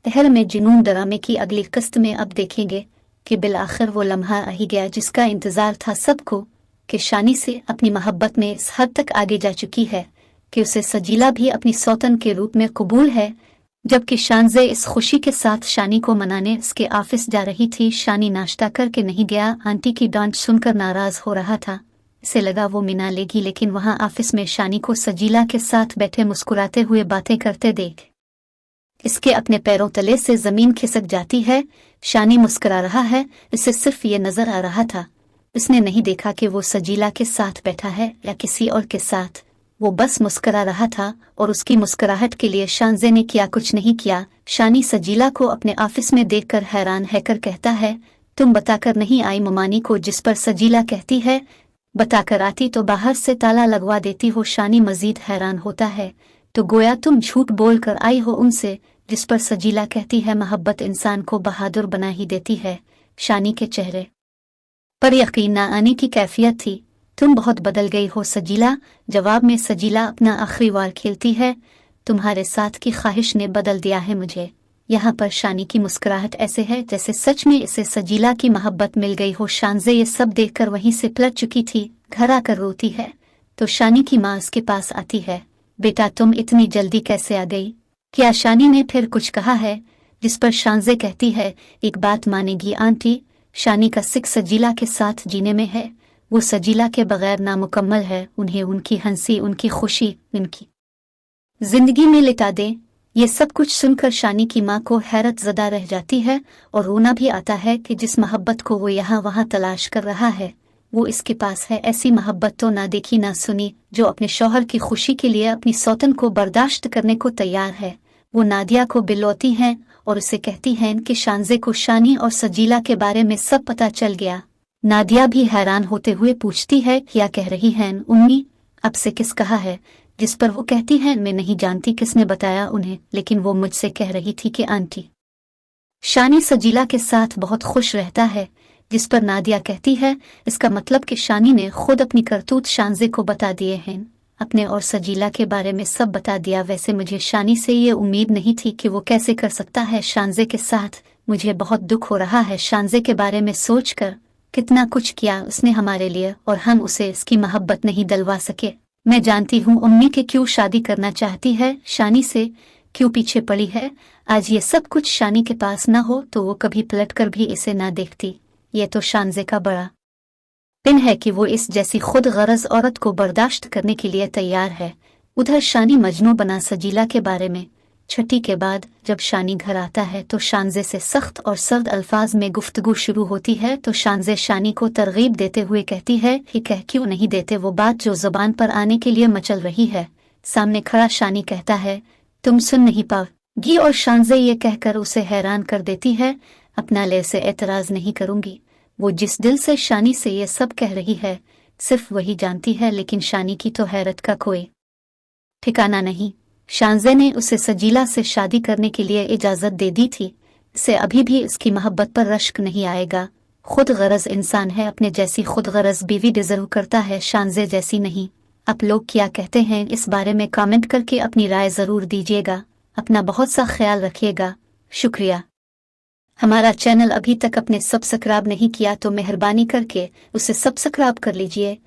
शहर में जुनून ड्रामे की अगली किस्त में अब देखेंगे कि बिलाखिर वो लम्हा आ ही गया जिसका इंतजार था सबको, कि शानी से अपनी मोहब्बत में इस हद तक आगे जा चुकी है कि उसे सजीला भी अपनी सौतन के रूप में कबूल है। जबकि शानजे इस खुशी के साथ शानी को मनाने उसके ऑफिस जा रही थी। शानी नाश्ता करके नहीं गया, आंटी की डांट सुनकर नाराज हो रहा था। इसे लगा वो मिना लेगी, लेकिन वहां ऑफिस में शानी को सजीला के साथ बैठे मुस्कुराते हुए बातें करते देख इसके अपने पैरों तले से जमीन खिसक जाती है। शानी मुस्कुरा रहा है, इसे सिर्फ ये नजर आ रहा था, उसने नहीं देखा कि वो सजीला के साथ बैठा है या किसी और के साथ। वो बस मुस्कुरा रहा था और उसकी मुस्कुराहट के लिए शानजे ने क्या कुछ नहीं किया। शानी सजीला को अपने ऑफिस में देखकर हैरान हैकर कहता है, तुम बताकर नहीं आई ममानी को? जिस पर सजीला कहती है, बताकर आती तो बाहर से ताला लगवा देती हो। शानी मजीद हैरान होता है, तो गोया तुम झूठ बोल कर आई हो उनसे? जिस पर सजीला कहती है, मोहब्बत इंसान को बहादुर बना ही देती है। शानी के चेहरे पर यकीन न आने की कैफियत थी। तुम बहुत बदल गई हो सजीला। जवाब में सजीला अपना आखिरी वार खेलती है, तुम्हारे साथ की ख्वाहिश ने बदल दिया है मुझे। यहाँ पर शानी की मुस्कुराहट ऐसे है जैसे सच में इसे सजीला की मोहब्बत मिल गई हो। शानजे ये सब देखकर वहीं से पलट चुकी थी। घर आकर रोती है तो शानी की माँ उसके पास आती है, बेटा तुम इतनी जल्दी कैसे आ गई? क्या शानी ने फिर कुछ कहा है? जिस पर शानजे कहती है, एक बात मानेगी आंटी, शानी का सिक सजीला के साथ जीने में है। वो सजीला के बगैर नामुकम्मल है। उन्हें उनकी हंसी, उनकी खुशी, उनकी जिंदगी में लिटा दे। ये सब कुछ सुनकर शानी की माँ को हैरत ज़दा रह जाती है और रोना भी आता है कि जिस मोहब्बत को वो यहाँ वहाँ तलाश कर रहा है वो इसके पास है। ऐसी मोहब्बत तो ना देखी ना सुनी, जो अपने शौहर की खुशी के लिए अपनी सौतन को बर्दाश्त करने को तैयार है। वो नादिया को बिलौती हैं और उसे कहती हैं कि शानजे को शानी और सजीला के बारे में सब पता चल गया। नादिया भी हैरान होते हुए पूछती है, क्या कह रही हैं उम्मी? अब से किस कहा है? जिस पर वो कहती है, मैं नहीं जानती किसने बताया उन्हें, लेकिन वो मुझसे कह रही थी कि आंटी शानी सजीला के साथ बहुत खुश रहता है। जिस पर नादिया कहती है, इसका मतलब कि शानी ने खुद अपनी करतूत शानजे को बता दिए हैं, अपने और सजीला के बारे में सब बता दिया। वैसे मुझे शानी से ये उम्मीद नहीं थी कि वो कैसे कर सकता है शानजे के साथ। मुझे बहुत दुख हो रहा है शानजे के बारे में सोचकर। कितना कुछ किया उसने हमारे लिए और हम उसे इसकी मोहब्बत नहीं दिलवा सके। मैं जानती हूँ उम्मी के क्यों शादी करना चाहती है शानी से, क्यों पीछे पड़ी है। आज ये सब कुछ शानी के पास न हो तो वो कभी पलट कर भी इसे ना देखती। ये तो शानजे का बड़ा पिन है कि वो इस जैसी खुद गरज औरत को बर्दाश्त करने के लिए तैयार है। उधर शानी मजनू बना सजीला के बारे में। छठी के बाद जब शानी घर आता है तो शानजे से सख्त और सर्द अल्फाज में गुफ्तगू शुरू होती है। तो शानजे शानी को तरगीब देते हुए कहती है कि कह क्यों नहीं देते वो बात जो ज़बान पर आने के लिए मचल रही है। सामने खड़ा शानी कहता है, तुम सुन नहीं पाओगी? और शानजे ये कहकर उसे हैरान कर देती है, अपना ले से एतराज़ नहीं करूंगी। वो जिस दिल से शानी से ये सब कह रही है सिर्फ वही जानती है, लेकिन शानी की तो हैरत का कोई ठिकाना नहीं। शानजे ने उसे सजीला से शादी करने के लिए इजाज़त दे दी थी। इसे अभी भी उसकी मोहब्बत पर रश्क नहीं आएगा। खुद गरज इंसान है, अपने जैसी खुद गरज बीवी डिजर्व करता है, शानजे जैसी नहीं। आप लोग क्या कहते हैं इस बारे में कमेंट करके अपनी राय ज़रूर दीजिएगा। अपना बहुत सा ख्याल रखिएगा। शुक्रिया। हमारा चैनल अभी तक अपने सब्सक्राइब नहीं किया तो मेहरबानी करके उसे सब्सक्राइब कर लीजिए।